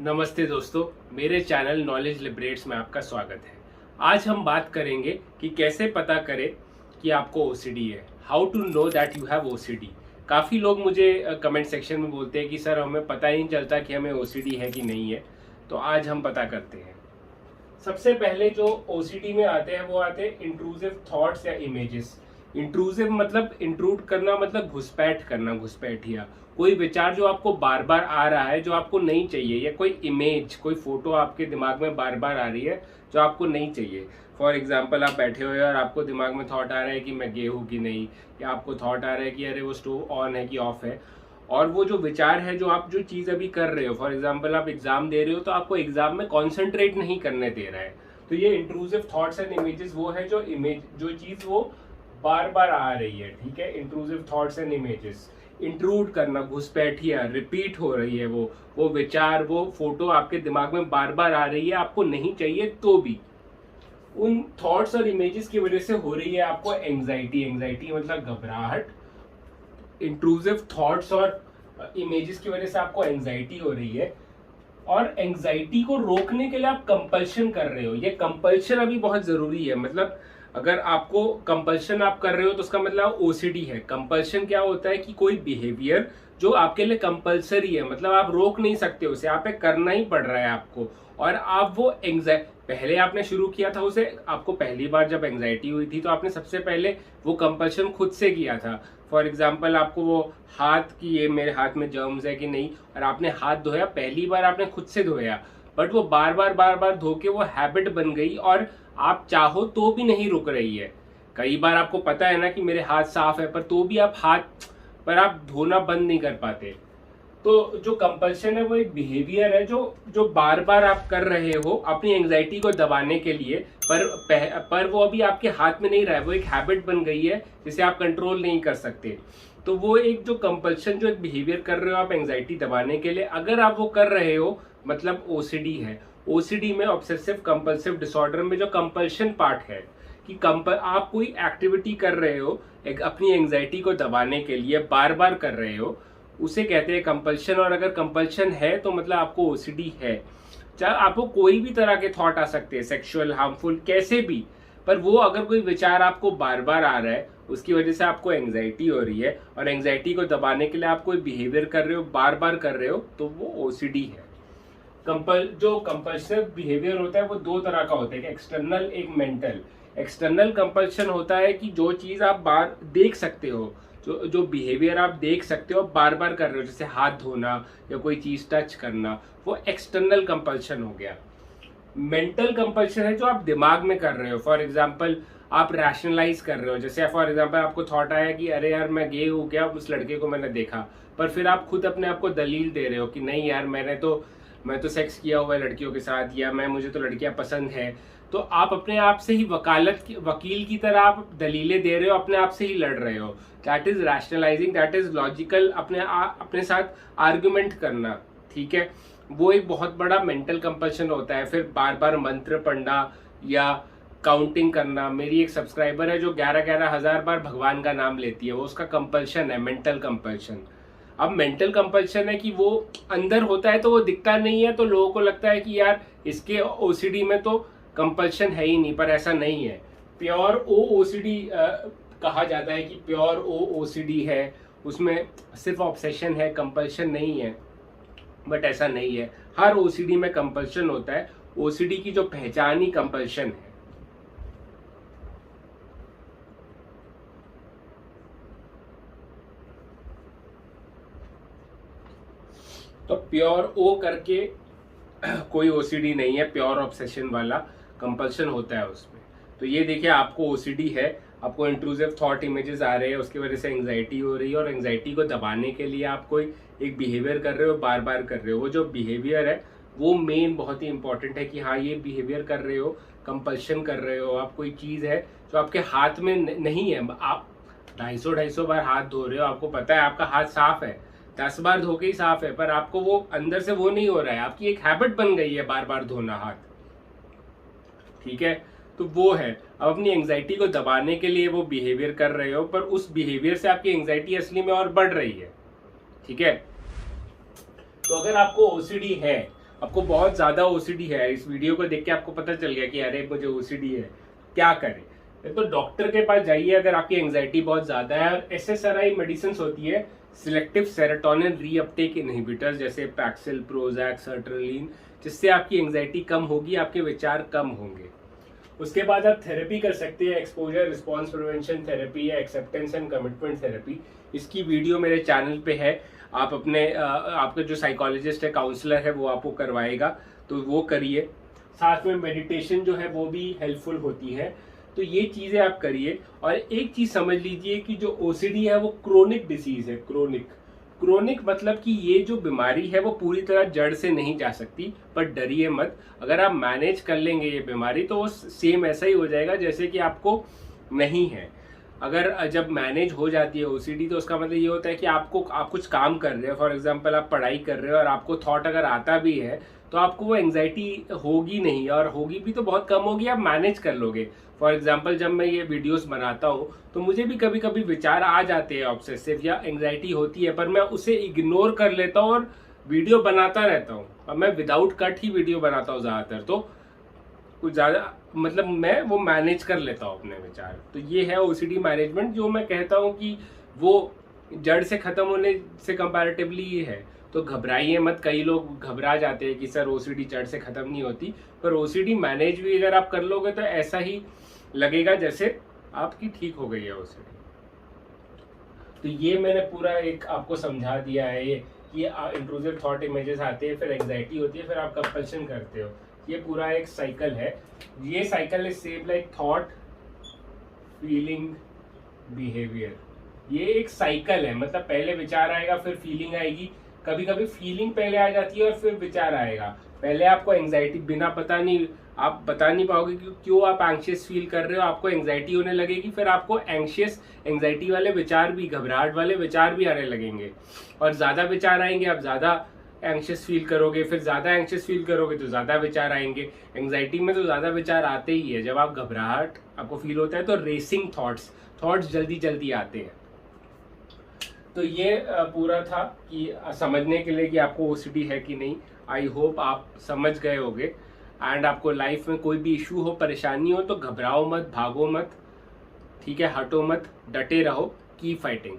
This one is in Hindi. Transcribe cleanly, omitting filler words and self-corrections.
नमस्ते दोस्तों, मेरे चैनल नॉलेज लिबरेट्स में आपका स्वागत है। आज हम बात करेंगे कि कैसे पता करें कि आपको ओसीडी है। How to know that you have OCD. काफ़ी लोग मुझे कमेंट सेक्शन में बोलते हैं कि सर हमें पता ही नहीं चलता कि हमें ओसीडी है कि नहीं है। तो आज हम पता करते हैं। सबसे पहले जो ओसीडी में आते हैं वो आते हैं इंट्रूसिव थॉट्स या इमेजेस। इंट्रूसिव मतलब इंट्रूड करना, मतलब घुसपैठ करना, घुसपैठिया। कोई विचार जो आपको बार बार आ रहा है, जो आपको नहीं चाहिए, या कोई इमेज, कोई फोटो आपके दिमाग में बार बार आ रही है जो आपको नहीं चाहिए। फॉर एग्जाम्पल, आप बैठे हुए और आपको दिमाग में थॉट आ रहा है कि मैं गे हूँ कि नहीं, या आपको थॉट आ रहा है कि अरे वो स्टोव ऑन है कि ऑफ है। और वो जो विचार है, जो आप जो चीज़ अभी कर रहे हो, फॉर एग्जाम्पल आप एग्जाम दे रहे हो तो आपको एग्जाम में कॉन्सेंट्रेट नहीं करने दे रहा है। तो ये इंट्रूसिव थॉट्स एंड इमेजेस वो है जो चीज़ वो बार बार आ रही है। ठीक है, intrusive thoughts and images. Intrude करना, घुसपैठिया, रिपीट हो रही है, वो विचार, वो फोटो आपके दिमाग में बार बार आ रही है, आपको नहीं चाहिए तो भी। उन थॉट्स और इमेजेस की वजह से हो रही है आपको एंजाइटी। एंजाइटी मतलब घबराहट। इंट्रूसिव थॉट्स और इमेजेस की वजह से आपको एंजाइटी हो रही है, और एंजाइटी को रोकने के लिए आप कंपल्शन कर रहे हो। ये कंपल्शन अभी बहुत जरूरी है। मतलब अगर आपको कंपल्शन आप कर रहे हो तो उसका मतलब ओसीडी है। कंपल्शन क्या होता है कि कोई बिहेवियर जो आपके लिए कंपल्सरी है, मतलब आप रोक नहीं सकते उसे, आप पे करना ही पड़ रहा है आपको। और आप वो पहले आपने शुरू किया था उसे, आपको पहली बार जब एंजाइटी हुई थी तो आपने सबसे पहले वो कंपल्शन खुद से किया था। फॉर एग्जाम्पल, आपको वो हाथ की, ये मेरे हाथ में जर्म्स है कि नहीं, और आपने हाथ धोया, पहली बार आपने खुद से धोया, बट वो बार बार धो के वो हैबिट बन गई और आप चाहो तो भी नहीं रुक रही है। कई बार आपको पता है ना कि मेरे हाथ साफ है, पर तो भी आप धोना बंद नहीं कर पाते। तो जो कंपल्शन है वो एक बिहेवियर है जो बार बार आप कर रहे हो अपनी एंजाइटी को दबाने के लिए, पर वो अभी आपके हाथ में नहीं रहा है, वो एक हैबिट बन गई है जिसे आप कंट्रोल नहीं कर सकते। तो वो एक जो कंपल्शन, जो एक बिहेवियर कर रहे हो आप एंजाइटी दबाने के लिए, अगर आप वो कर रहे हो मतलब ओसीडी है। ओसीडी में, ऑब्सेसिव कंपल्सिव डिसऑर्डर में, जो कंपल्शन पार्ट है कि आप कोई एक्टिविटी कर रहे हो अपनी एंजाइटी को दबाने के लिए, बार बार कर रहे हो, उसे कहते हैं कंपल्शन। और अगर कंपल्शन है तो मतलब आपको ओसीडी है। चाहे आपको कोई भी तरह के थॉट आ सकते हैं, सेक्सुअल, हार्मफुल, कैसे भी, पर वो अगर कोई विचार आपको बार बार आ रहा है, उसकी वजह से आपको एंजाइटी हो रही है, और एंजाइटी को दबाने के लिए आप कोई बिहेवियर कर रहे हो, बार बार कर रहे हो, तो वो ओसीडी है। जो कंपल्सिव बिहेवियर होता है वो दो तरह का होता है, एक एक्सटर्नल, एक मेंटल। एक्सटर्नल कंपल्शन होता है कि जो चीज आप बार देख सकते हो, जो बिहेवियर आप देख सकते हो, बार बार कर रहे हो, जैसे हाथ धोना या कोई चीज टच करना, वो एक्सटर्नल कंपल्शन हो गया। मेंटल कंपल्शन है जो आप दिमाग में कर रहे हो। फॉर एग्जाम्पल, आप रैशनलाइज कर रहे हो, जैसे फॉर एग्जाम्पल आपको थॉट आया कि अरे यार मैं गे हूँ क्या, उस लड़के को मैंने देखा, पर फिर आप खुद अपने आप को दलील दे रहे हो कि नहीं यार, मैं तो सेक्स किया हुआ है लड़कियों के साथ, या मुझे तो लड़कियां पसंद है। तो आप अपने आप से ही वकील की तरह आप दलीलें दे रहे हो, अपने आप से ही लड़ रहे हो। That is rationalising, that is logical, अपने साथ आर्गुमेंट करना। ठीक है, वो एक बहुत बड़ा मेंटल कंपल्शन होता है। फिर बार बार मंत्र पढ़ना या काउंटिंग करना। मेरी एक सब्सक्राइबर है जो 11-11 हजार बार भगवान का नाम लेती है, वो उसका कंपल्शन है, मेंटल कंपल्शन। अब मेंटल कंपल्शन है कि वो अंदर होता है तो वो दिखता नहीं है, तो लोगों को लगता है कि यार इसके ओसीडी में तो कंपल्शन है ही नहीं, पर ऐसा नहीं है। प्योर ओ ओसीडी कहा जाता है कि प्योर ओ ओसीडी है, उसमें सिर्फ ऑब्सेशन है, कंपल्शन नहीं है। बट ऐसा नहीं है, हर ओसीडी में कंपल्शन होता है। ओसीडी की जो पहचान ही कंपल्शन है। तो प्योर ओ करके कोई ओसीडी नहीं है, प्योर ऑब्सेशन वाला कंपल्शन होता है उसमें। तो ये देखिए, आपको ओसीडी है, आपको इंट्रूसिव थॉट इमेजेस आ रहे हैं, उसकी वजह से एंजाइटी हो रही है, और एंजाइटी को दबाने के लिए आप कोई एक बिहेवियर कर रहे हो, बार बार कर रहे हो। वो जो बिहेवियर है वो मेन बहुत ही इंपॉर्टेंट है कि हाँ, ये बिहेवियर कर रहे हो, कंपल्शन कर रहे हो, आप कोई चीज़ है जो आपके हाथ में नहीं है। आप 250 बार हाथ धो रहे हो, आपको पता है आपका हाथ साफ है, 10 बार धो के ही साफ है, पर आपको वो अंदर से वो नहीं हो रहा है, आपकी एक हैबिट बन गई है बार बार धोना हाथ। ठीक है, तो वो है। अब अपनी एंजाइटी को दबाने के लिए वो बिहेवियर कर रहे हो, पर उस बिहेवियर से आपकी एंजाइटी असली में और बढ़ रही है। ठीक है, तो अगर आपको ओसीडी है आपको बहुत ज़्यादा ओसीडी है, इस वीडियो को देख के आपको पता चल गया कि अरे मुझे ओसीडी है, क्या करें? तो डॉक्टर के पास जाइए अगर आपकी एंग्जाइटी बहुत ज़्यादा है। और SSRI मेडिसिन होती है, सिलेक्टिव सेरोटोनिन रीअपटेक इनहिबिटर, जैसे पैक्सिल, प्रोजैक, सर्ट्रेलिन, जिससे आपकी एंग्जाइटी कम होगी, आपके विचार कम होंगे। उसके बाद आप थेरेपी कर सकते हैं, एक्सपोजर रिस्पॉन्स प्रिवेंशन थेरेपी या एक्सेप्टेंस एंड कमिटमेंट थेरेपी। इसकी वीडियो मेरे चैनल पे है, आप अपने आपका जो साइकोलॉजिस्ट है, काउंसलर है, वो आपको करवाएगा, तो वो करिए। साथ में मेडिटेशन जो है वो भी हेल्पफुल होती है। तो ये चीज़ें आप करिए। और एक चीज़ समझ लीजिए कि जो ओसीडी है वो क्रोनिक डिसीज है। क्रोनिक मतलब कि ये जो बीमारी है वो पूरी तरह जड़ से नहीं जा सकती, पर डरिए मत। अगर आप मैनेज कर लेंगे ये बीमारी तो वो सेम ऐसा ही हो जाएगा जैसे कि आपको नहीं है। अगर जब मैनेज हो जाती है ओसीडी तो उसका मतलब ये होता है कि आप कुछ काम कर रहे हो, फॉर एग्जांपल आप पढ़ाई कर रहे हो और आपको थॉट अगर आता भी है तो आपको वो एंग्जाइटी होगी नहीं, और होगी भी तो बहुत कम होगी, आप मैनेज कर लोगे। फॉर एग्जाम्पल जब मैं ये वीडियोस बनाता हूँ तो मुझे भी कभी कभी विचार आ जाते हैं ऑब्सेसिव या एंग्जाइटी होती है, पर मैं उसे इग्नोर कर लेता हूँ और वीडियो बनाता रहता हूँ। और मैं विदाउट कट ही वीडियो बनाता हूँ ज़्यादातर, तो कुछ ज़्यादा मतलब मैं वो मैनेज कर लेता हूँ अपने विचार। तो ये है ओसीडी मैनेजमेंट, जो मैं कहता हूँ कि वो जड़ से ख़त्म होने से कंपैरेटिवली ये है। तो घबराइए मत, कई लोग घबरा जाते हैं कि सर ओसीडी जड़ से ख़त्म नहीं होती, पर ओसीडी मैनेज भी अगर आप कर लोगे तो ऐसा ही लगेगा जैसे आपकी ठीक हो गई है ओसीडी। तो ये मैंने पूरा एक आपको समझा दिया है, ये कि इंट्रूसिव थॉट इमेजेस आते हैं, फिर एंग्जाइटी होती है, फिर आप कंपल्शन करते हो। ये पूरा एक साइकिल है। ये cycle is same like thought, feeling, behaviour. ये एक साइकिल है, मतलब पहले विचार आएगा फिर फीलिंग आएगी, कभी कभी फीलिंग पहले आ जाती है और फिर विचार आएगा। पहले आपको एंग्जाइटी बिना आप बता नहीं पाओगे कि क्यों आप एंग्शियस फील कर रहे हो, आपको एंग्जाइटी होने लगेगी, फिर आपको एंग्जाइटी वाले विचार भी, घबराहट वाले विचार भी आने लगेंगे, और ज्यादा विचार आएंगे, आप ज्यादा एंग्शियस फील करोगे, फिर ज्यादा एंग्शियस फील करोगे तो ज्यादा विचार आएंगे। एंग्जाइटी में तो ज्यादा विचार आते ही है, जब आप घबराहट आपको फील होता है तो रेसिंग थॉट्स जल्दी जल्दी आते हैं। तो ये पूरा था कि समझने के लिए कि आपको ओसीडी है कि नहीं। आई होप आप समझ गए होगे। एंड आपको लाइफ में कोई भी इशू हो, परेशानी हो तो घबराओ मत, भागो मत, ठीक है, हटो मत, डटे रहो, कीप फाइटिंग।